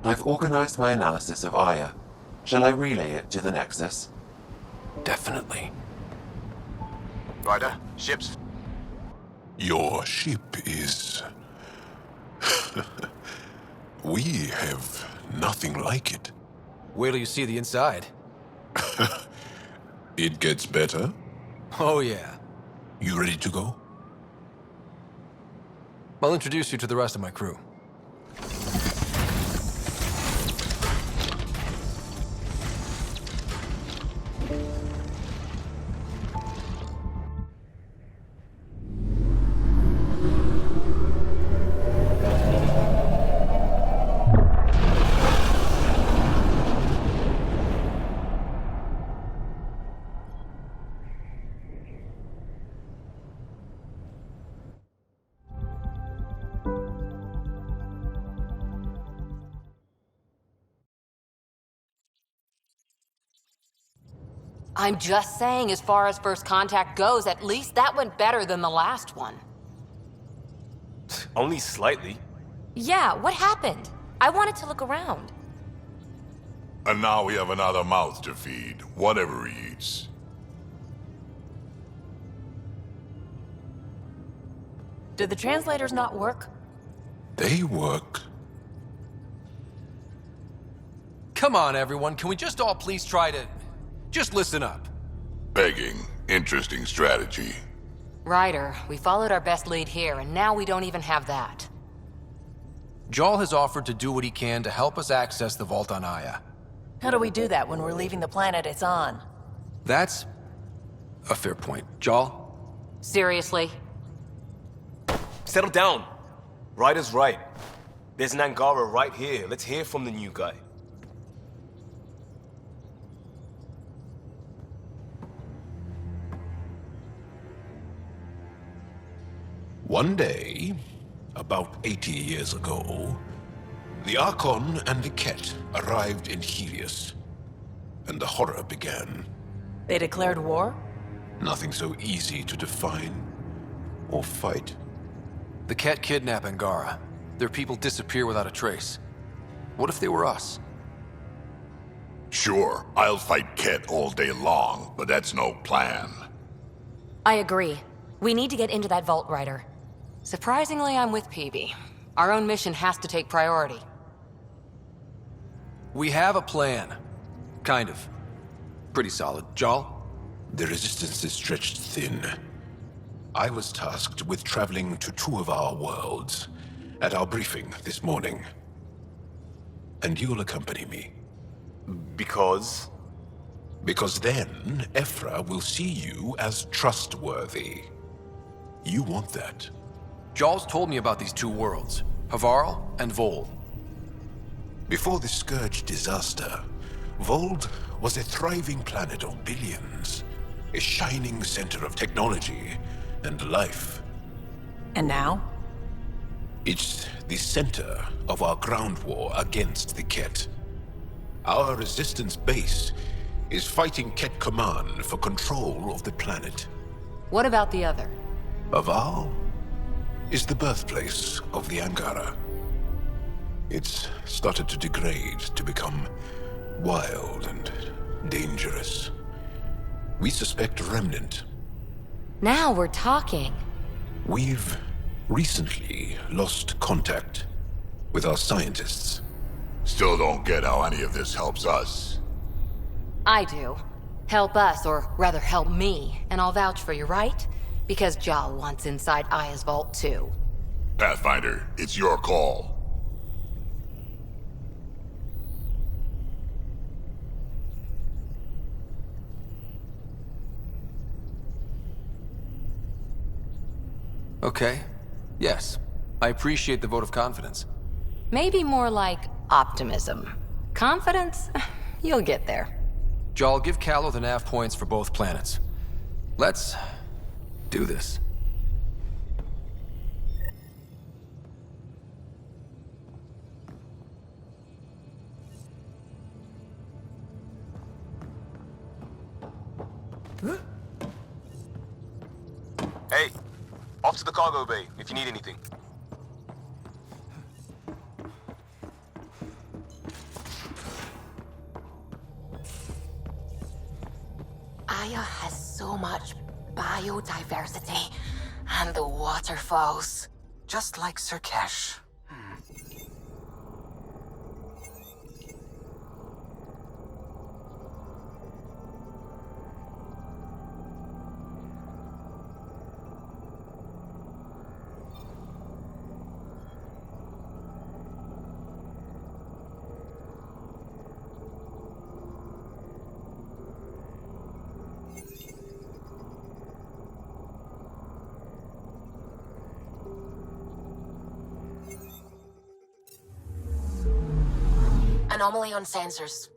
I've organized my analysis of Aya. Shall I relay it to the Nexus? Definitely. Ryder, ships. Your ship is... We have nothing like it. Wait till you see the inside. It gets better. Oh yeah. You ready to go? I'll introduce you to the rest of my crew. I'm just saying, as far as first contact goes, at least that went better than the last one. Only slightly. Yeah, what happened? I wanted to look around. And now we have another mouth to feed, whatever he eats. Did the translators not work? They work. Come on, everyone. Can we just all please try to... just listen up? Begging. Interesting strategy. Ryder, we followed our best lead here, and now we don't even have that. Jarl has offered to do what he can to help us access the vault on Aya. How do we do that when we're leaving the planet it's on? That's a fair point. Jarl? Seriously? Settle down. Ryder's right. There's an Angara right here. Let's hear from the new guy. One day, about 80 years ago, the Archon and the Ket arrived in Helios, and the horror began. They declared war? Nothing so easy to define or fight. The Ket kidnap Angara. Their people disappear without a trace. What if they were us? Sure, I'll fight Ket all day long, but that's no plan. I agree. We need to get into that vault, Ryder. Surprisingly, I'm with PB. Our own mission has to take priority. We have a plan. Kind of. Pretty solid. Jarl? The resistance is stretched thin. I was tasked with traveling to two of our worlds at our briefing this morning. And you'll accompany me. Because? Because then, Ephra will see you as trustworthy. You want that. Jarl's told me about these two worlds, Havarl and Vold. Before the Scourge disaster, Vold was a thriving planet of billions, a shining center of technology and life. And now? It's the center of our ground war against the Ket. Our resistance base is fighting Ket Command for control of the planet. What about the other? Havarl is the birthplace of the Angara. It's started to degrade, to become wild and dangerous. We suspect a remnant. Now we're talking. We've recently lost contact with our scientists. Still don't get how any of this helps us. I do. Help us, or rather help me, and I'll vouch for you, right? Because Jarl wants inside Aya's vault too. Pathfinder, it's your call. Okay. Yes. I appreciate the vote of confidence. Maybe more like optimism. Confidence? You'll get there. Jarl, give Callow the nav points for both planets. Let's do this. Hey, off to the cargo bay if you need anything. Gaia has so much biodiversity, and the waterfalls. Just like Sirkesh. Anomaly on sensors.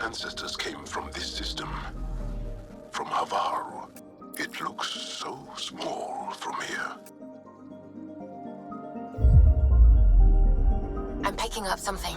Ancestors came from this system, from Havar. It looks so small from here. I'm picking up something.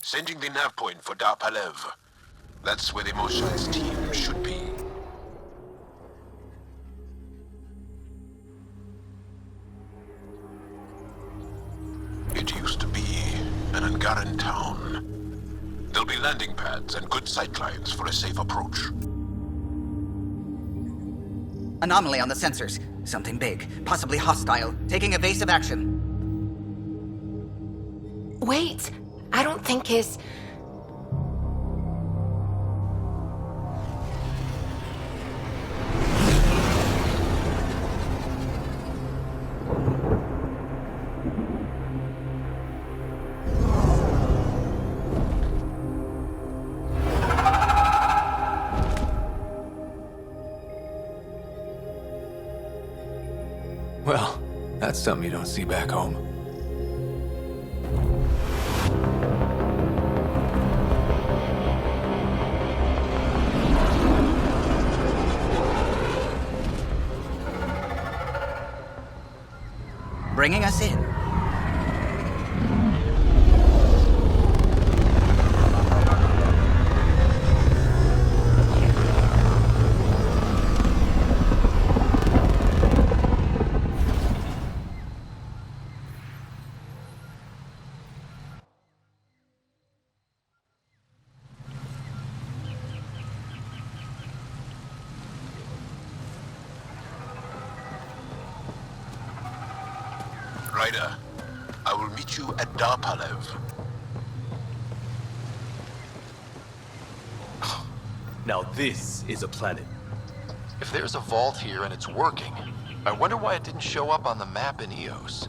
Sending the nav point for Darpalev. That's where the Mosai's team should be. It used to be an Angaran town. There'll be landing pads and good sightlines for a safe approach. Anomaly on the sensors. Something big, possibly hostile, taking evasive action. Wait, I don't think his... Well, that's something you don't see back home. Bringing us in. Ryder, I will meet you at Darpalev. Now this is a planet. If there's a vault here and it's working, I wonder why it didn't show up on the map in EOS.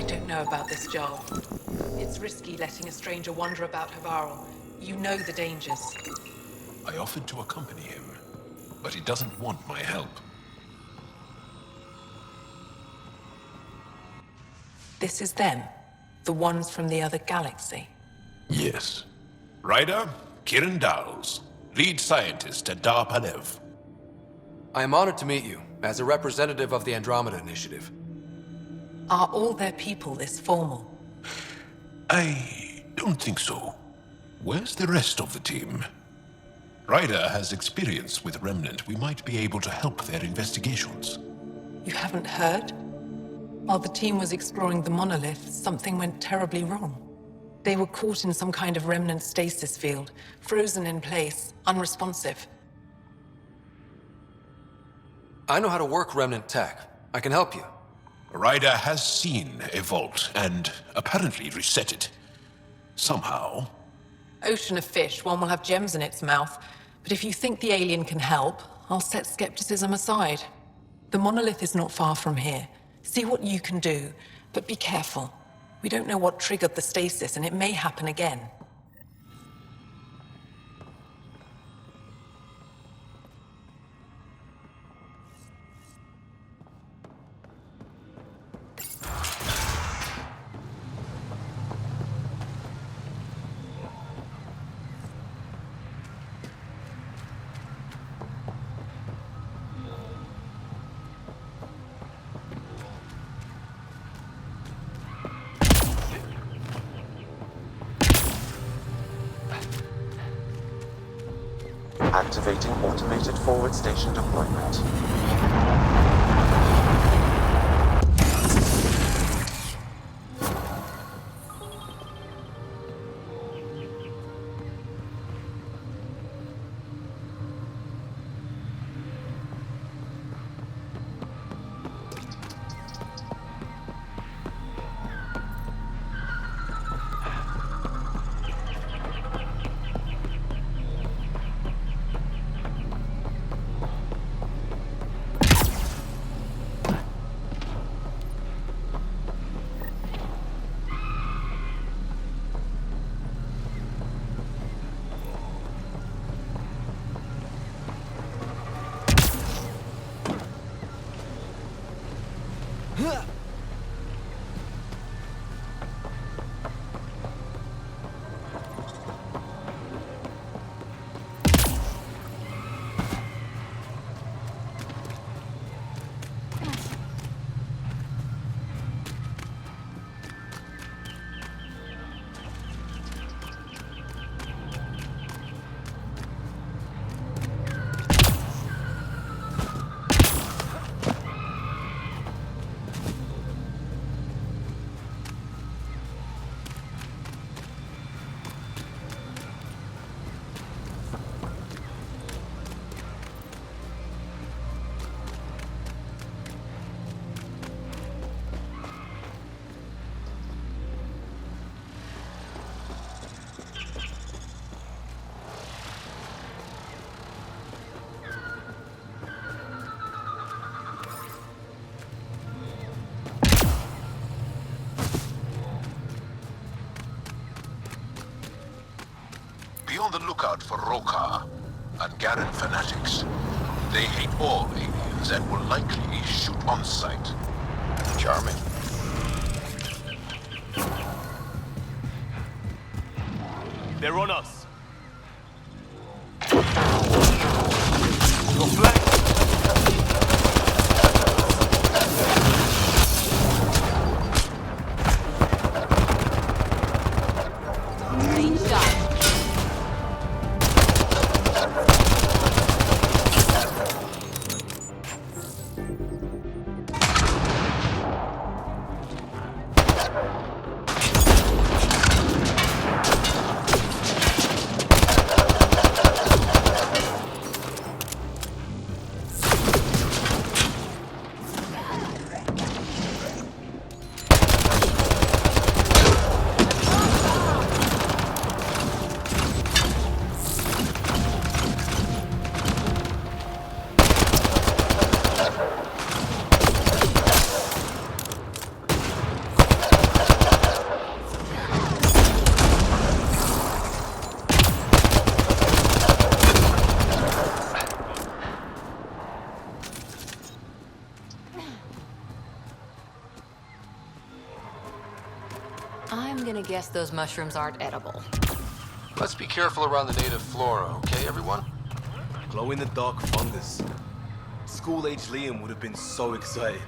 don't know about this, Joel. It's risky letting a stranger wander about Havarl. You know the dangers. I offered to accompany him, but he doesn't want my help. This is them, the ones from the other galaxy. Yes. Ryder, Kiran Dowles, lead scientist at DARPANEV. I am honored to meet you, as a representative of the Andromeda Initiative. Are all their people this formal? I don't think so. Where's the rest of the team? Ryder has experience with Remnant. We might be able to help their investigations. You haven't heard? While the team was exploring the monolith, something went terribly wrong. They were caught in some kind of Remnant stasis field, frozen in place, unresponsive. I know how to work Remnant tech. I can help you. Ryder has seen a vault and apparently reset it. Somehow. Ocean of fish, one will have gems in its mouth. But if you think the alien can help, I'll set skepticism aside. The monolith is not far from here. See what you can do, but be careful. We don't know what triggered the stasis, and it may happen again. Activating automated forward station deployment. Be on the lookout for Rokar and Garen fanatics. They hate all aliens and will likely shoot on sight. Charming. They're on us. Go flank. Green shot. I'm gonna guess those mushrooms aren't edible. Let's be careful around the native flora, okay, everyone? Glow-in-the-dark fungus. School-age Liam would have been so excited.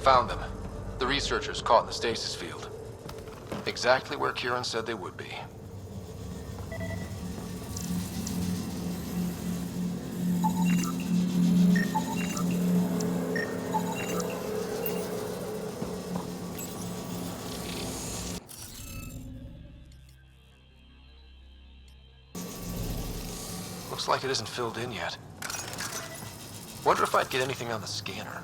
Found them. The researchers caught in the stasis field. Exactly where Kieran said they would be. Looks like it isn't filled in yet. Wonder if I'd get anything on the scanner.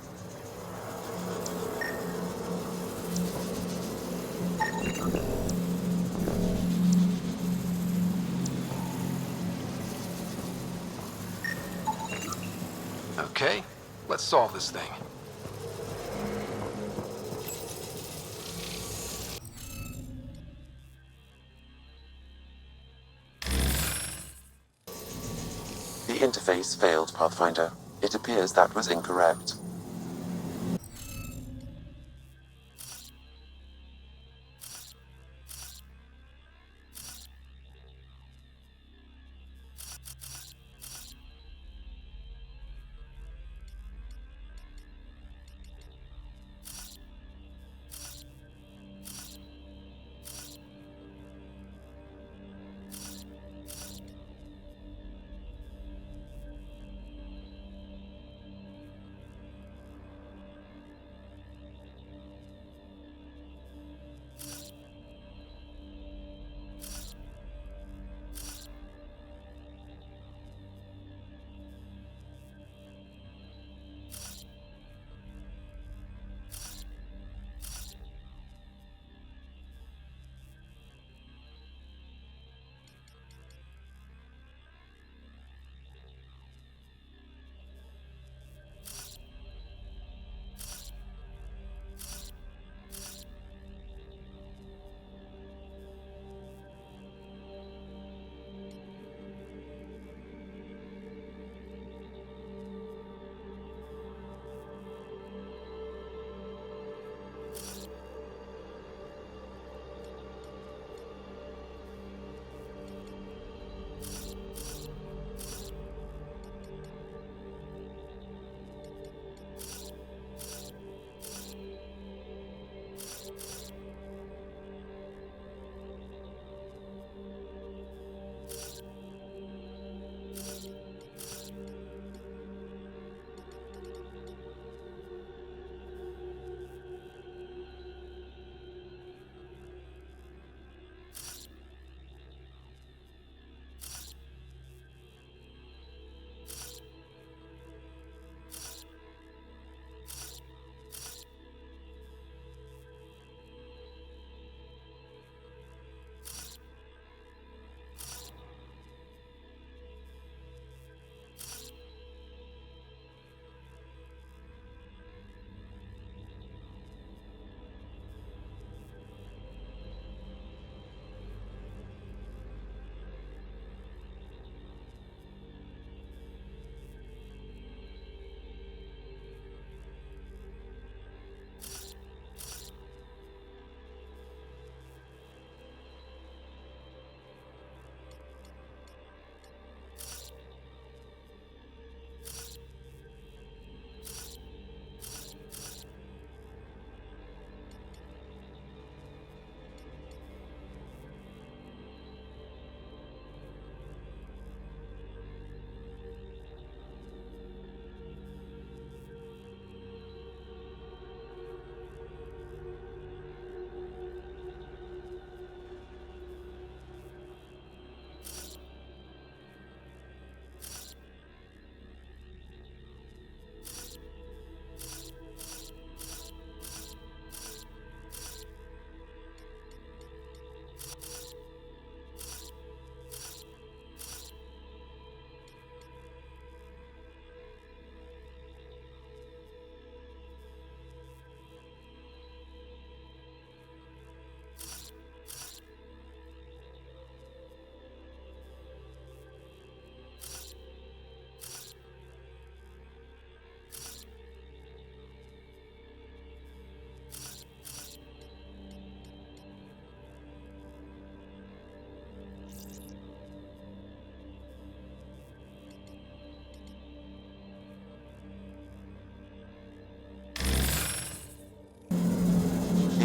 Okay, let's solve this thing. The interface failed, Pathfinder. It appears that was incorrect.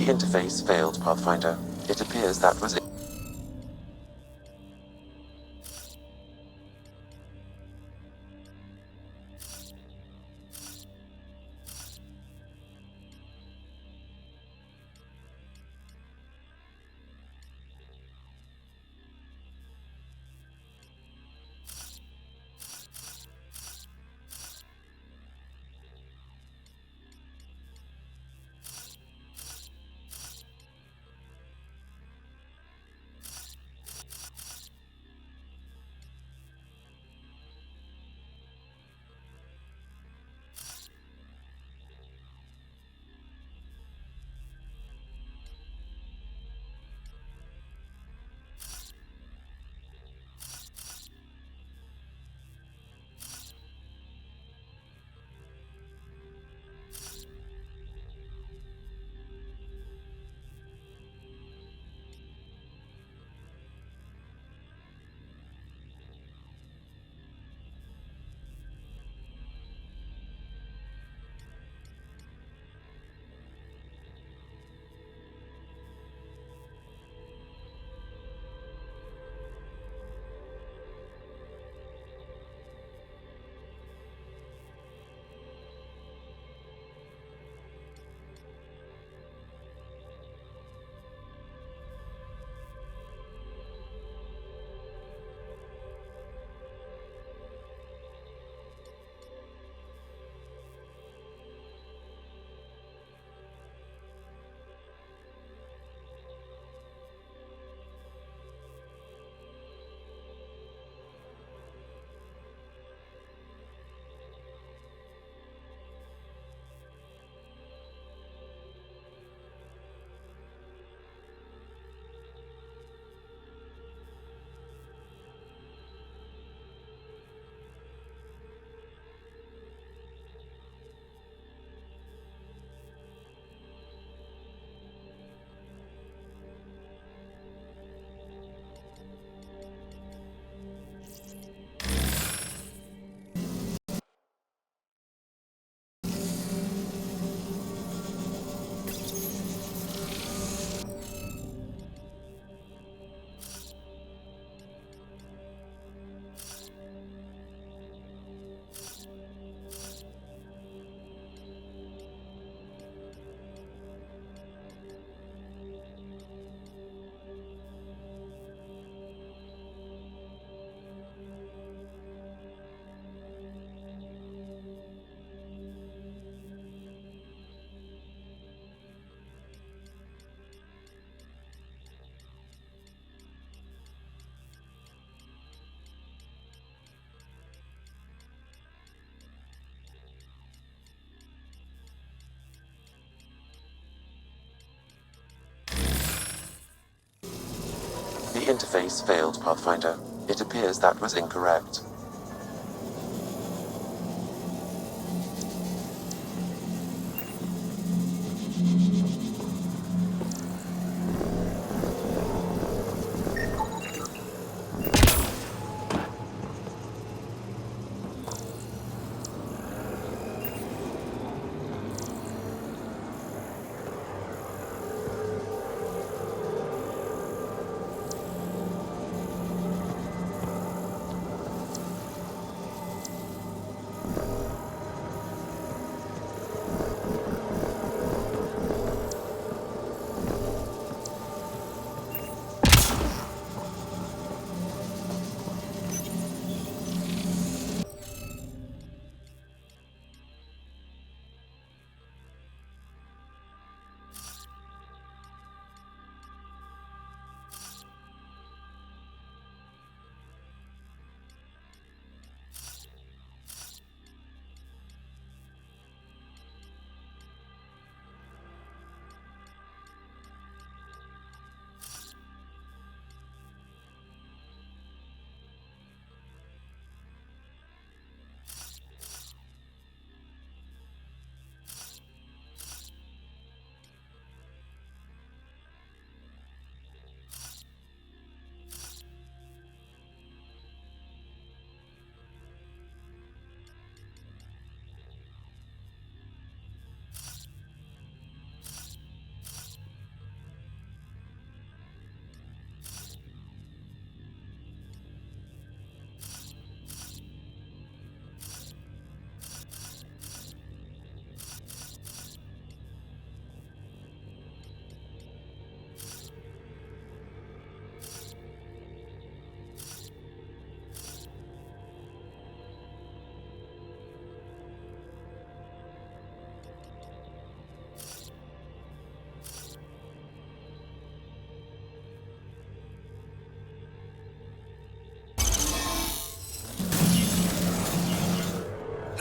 The interface failed, Pathfinder. It appears that was it. The interface failed, Pathfinder. It appears that was incorrect.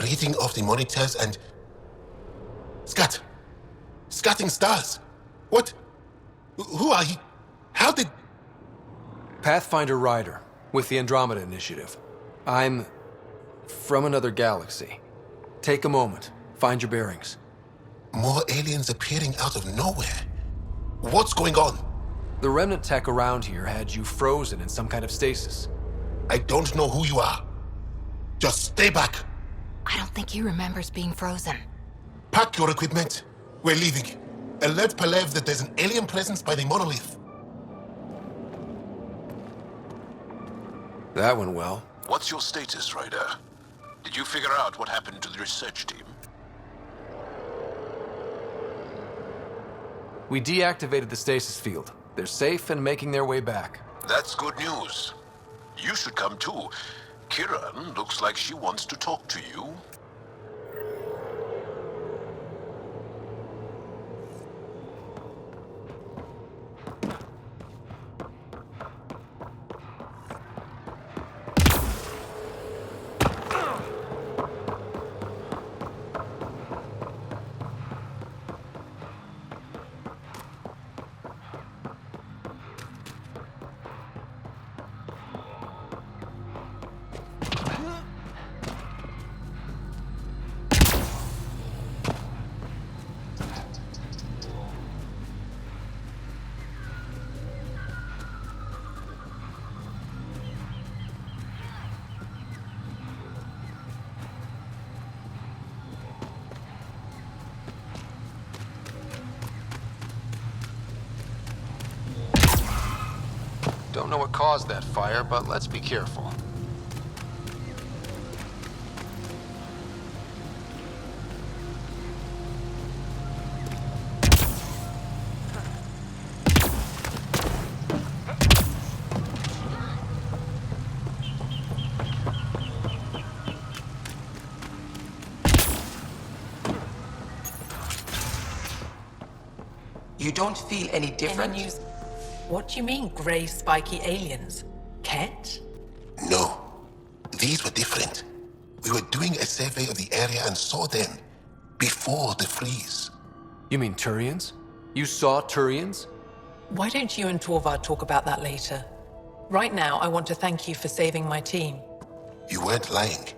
reading of the monitors and... Scatting stars. What? Who are you? How did... Pathfinder Rider, with the Andromeda Initiative. I'm... from another galaxy. Take a moment. Find your bearings. More aliens appearing out of nowhere. What's going on? The remnant tech around here had you frozen in some kind of stasis. I don't know who you are. Just stay back. I don't think he remembers being frozen. Pack your equipment. We're leaving. Alert Palev that there's an alien presence by the monolith. That went well. What's your status, Ryder? Did you figure out what happened to the research team? We deactivated the stasis field. They're safe and making their way back. That's good news. You should come too. Kiran looks like she wants to talk to you. Don't know what caused that fire, but let's be careful. You don't feel any different? What do you mean, grey spiky aliens? Ket? No. These were different. We were doing a survey of the area and saw them. Before the freeze. You mean Turians? You saw Turians? Why don't you and Torvar talk about that later? Right now, I want to thank you for saving my team. You weren't lying.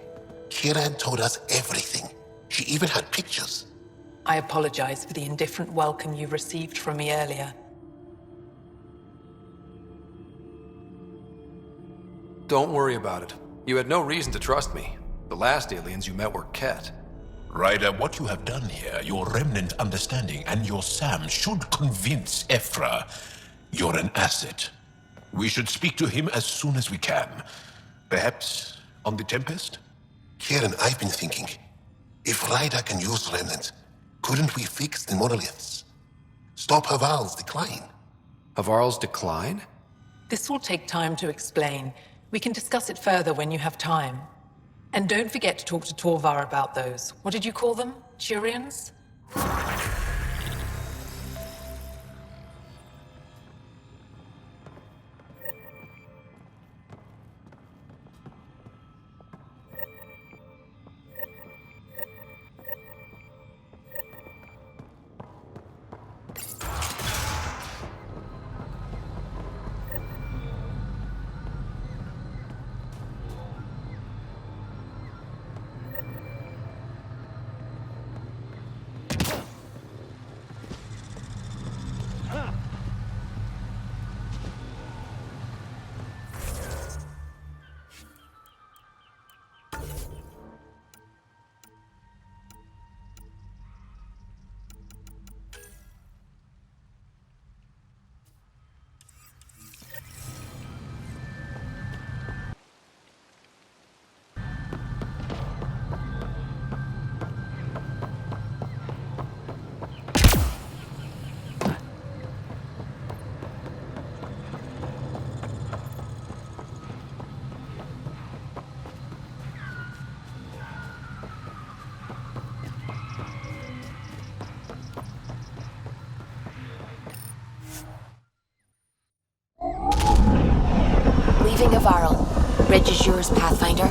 Kiran told us everything. She even had pictures. I apologize for the indifferent welcome you received from me earlier. Don't worry about it. You had no reason to trust me. The last aliens you met were Ket. Ryder, what you have done here, your remnant understanding and your Sam should convince Ephra you're an asset. We should speak to him as soon as we can. Perhaps on the Tempest? Kiran, I've been thinking. If Ryder can use remnant, couldn't we fix the monoliths? Stop Haval's decline? Havarl's decline? This will take time to explain. We can discuss it further when you have time. And don't forget to talk to Torvar about those. What did you call them? Turians? Leaving Avarl. Bridge is yours, Pathfinder.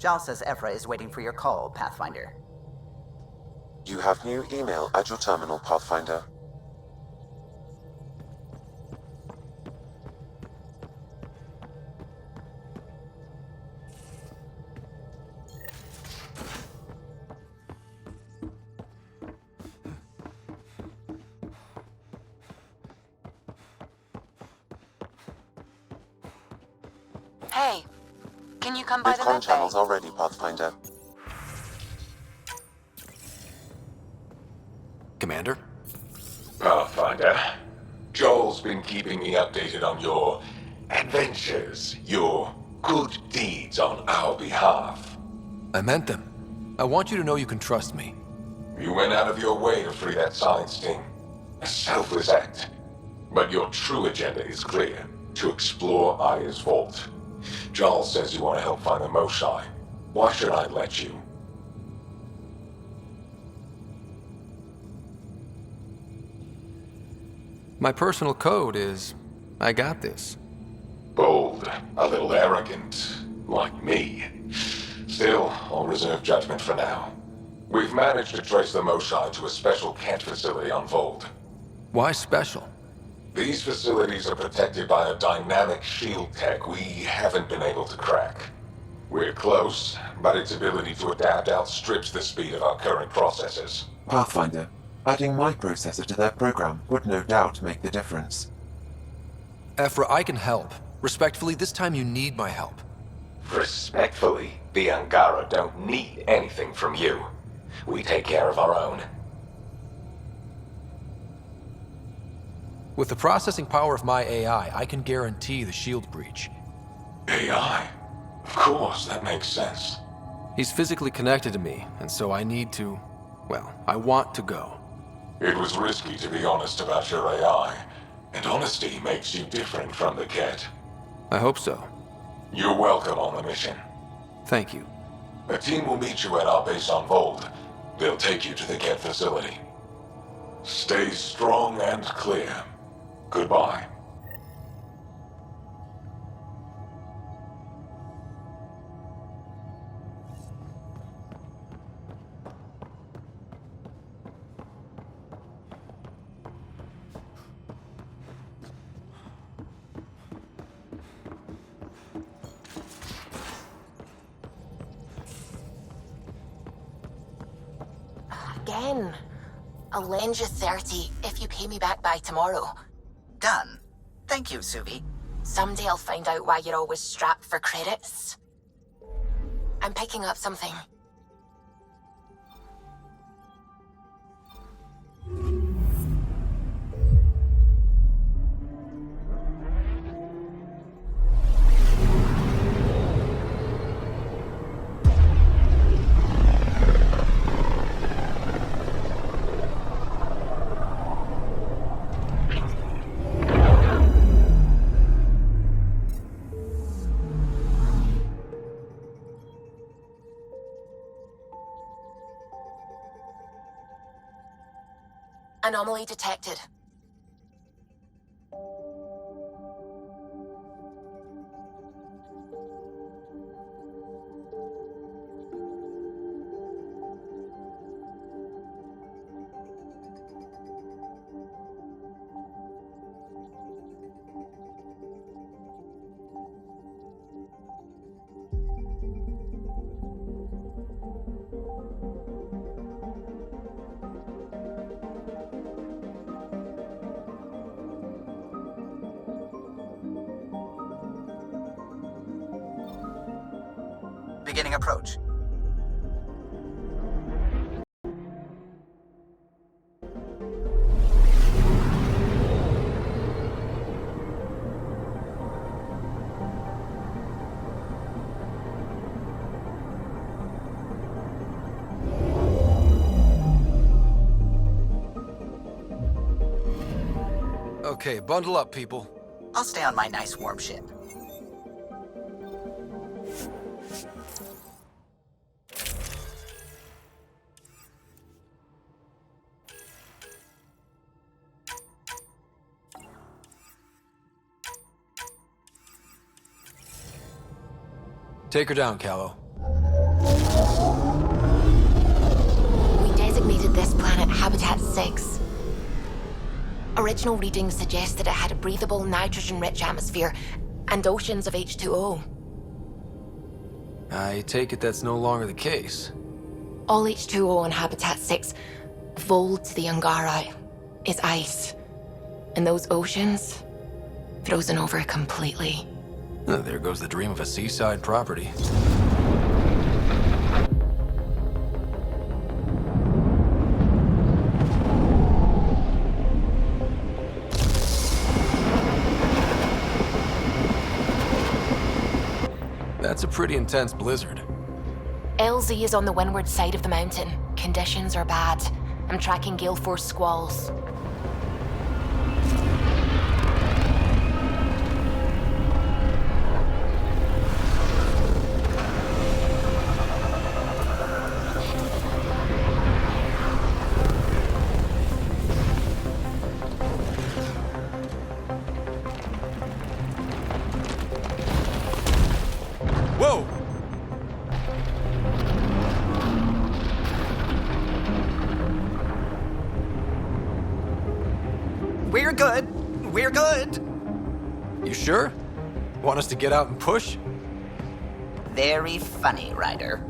Giles says Ephra is waiting for your call, Pathfinder. You have new email at your terminal, Pathfinder. Hey, can you come by With the comm med channels bay? already, Pathfinder. Commander? Pathfinder, Joel's been keeping me updated on your adventures, your good deeds on our behalf. I meant them. I want you to know you can trust me. You went out of your way to free that science team. A selfless act. But your true agenda is clear. To explore Aya's vault. Giles says you want to help find the Mosai. Why should I let you? My personal code is, I got this. Bold, a little arrogant, like me. Still, I'll reserve judgment for now. We've managed to trace the Mosai to a special Kent facility on Vold. Why special? These facilities are protected by a dynamic shield tech we haven't been able to crack. We're close, but its ability to adapt outstrips the speed of our current processors. Pathfinder, adding my processor to their program would no doubt make the difference. Ephra, I can help. Respectfully, this time you need my help. Respectfully, the Angara don't need anything from you. We take care of our own. With the processing power of my AI, I can guarantee the shield breach. AI? Of course, that makes sense. He's physically connected to me, and so I need to... well, I want to go. It was risky to be honest about your AI, and honesty makes you different from the Ket. I hope so. You're welcome on the mission. Thank you. A team will meet you at our base on Vold. They'll take you to the Ket facility. Stay strong and clear. Goodbye. Again. I'll lend you 30 if you pay me back by tomorrow. Done. Thank you, Suvi. Someday I'll find out why you're always strapped for credits. I'm picking up something. Anomaly detected. Beginning approach. Okay, bundle up, people. I'll stay on my nice warm ship. Take her down, Callow. at Habitat 6. Original readings suggest that it had a breathable, nitrogen-rich atmosphere and oceans of H2O. I take it that's no longer the case. All H2O on Habitat 6, vol to the Angara, is ice. And those oceans, frozen over completely. There goes the dream of a seaside property. That's a pretty intense blizzard. LZ is on the windward side of the mountain. Conditions are bad. I'm tracking gale force squalls. Whoa! We're good. We're good. You sure? Want us to get out and push? Very funny, Ryder.